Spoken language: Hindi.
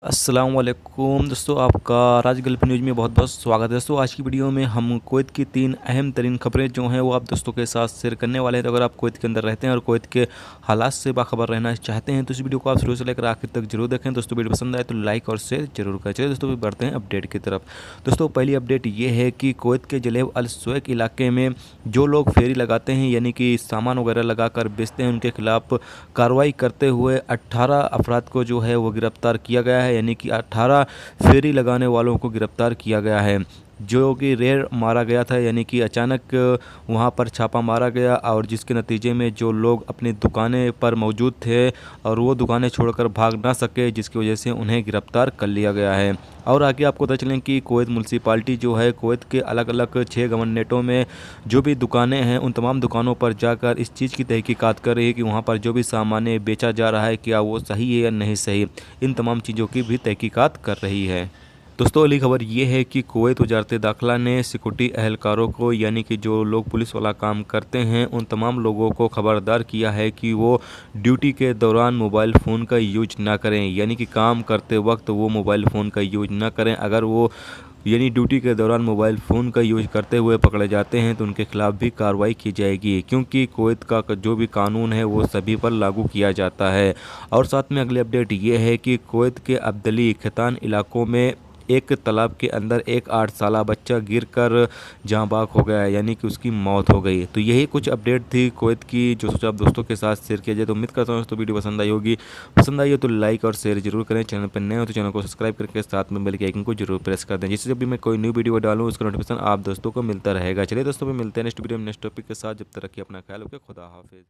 अस्सलामुअलैकुम दोस्तों, आपका राज गल्फ न्यूज़ में बहुत बहुत स्वागत है। दोस्तों, आज की वीडियो में हम कुवैत की 3 अहम तरीन खबरें जो हैं वो आप दोस्तों के साथ शेयर करने वाले हैं। तो अगर आप कुवैत के अंदर रहते हैं और कुवैत के हालात से बाखबर रहना चाहते हैं तो इस वीडियो को आप शुरू से लेकर आखिर तक जरूर देखें। दोस्तों, वीडियो पसंद आए तो लाइक और शेयर जरूर करें। चलिए दोस्तों, बढ़ते हैं अपडेट की तरफ। दोस्तों, पहली अपडेट ये है कि कुवैत के जलेब अल सुवैक इलाके में जो लोग फेरी लगाते हैं यानी कि सामान वगैरह लगाकर बेचते हैं, उनके खिलाफ कार्रवाई करते हुए 18 अफराद को जो है वो गिरफ्तार किया गया है। यानी कि 18 फेरी लगाने वालों को गिरफ्तार किया गया है, जो कि रेड मारा गया था। यानी कि अचानक वहां पर छापा मारा गया और जिसके नतीजे में जो लोग अपनी दुकानें पर मौजूद थे और वो दुकानें छोड़कर भाग ना सके, जिसकी वजह से उन्हें गिरफ्तार कर लिया गया है। और आगे आपको पता चलें कि कुवैत म्यूनसिपाल्टी जो है कुवैत के अलग अलग 6 गवर्नरेटों में जो भी दुकानें हैं उन तमाम दुकानों पर जाकर इस चीज़ की तहकीकात कर रही है कि वहाँ पर जो भी सामान बेचा जा रहा है क्या वो सही है या नहीं सही। इन तमाम चीज़ों की भी तहकीकात कर रही है। दोस्तों, अगली खबर ये है कि कुवैत वजारत दाखिला ने सिक्योरिटी एहलकारों को यानी कि जो लोग पुलिस वाला काम करते हैं उन तमाम लोगों को खबरदार किया है कि वो ड्यूटी के दौरान मोबाइल फ़ोन का यूज ना करें। यानी कि काम करते वक्त वो मोबाइल फ़ोन का यूज ना करें। अगर वो यानी ड्यूटी के दौरान मोबाइल फ़ोन का यूज करते हुए पकड़े जाते हैं तो उनके खिलाफ भी कार्रवाई की जाएगी, क्योंकि कुवैत का जो भी कानून है वो सभी पर लागू किया जाता है। और साथ में अगली अपडेट ये है कि कुवैत के अब्दली खैतान इलाकों में एक तालाब के अंदर एक 8 साला बच्चा गिरकर जाँ बाग हो गया, यानी कि उसकी मौत हो गई। तो यही कुछ अपडेट थी कुवैत की जो सोचा आप दोस्तों के साथ शेयर किया जाए। तो उम्मीद करता हूँ तो वीडियो पसंद आई होगी। पसंद आई हो तो लाइक और शेयर जरूर करें। चैनल पर नए हो तो चैनल को सब्सक्राइब करके साथ में बेल के आइकन को जरूर प्रेस कर दें, जिससे जब भी मैं कोई न्यू वीडियो डालूँ उसका नोटिफिकेशन आप दोस्तों को मिलता रहेगा। चलिए दोस्तों, मिलते हैं नेक्स्ट वीडियो में नेक्स्ट टॉपिक के साथ। जब तक रखिए अपना ख्याल रखिए। खुदा हाफिज़।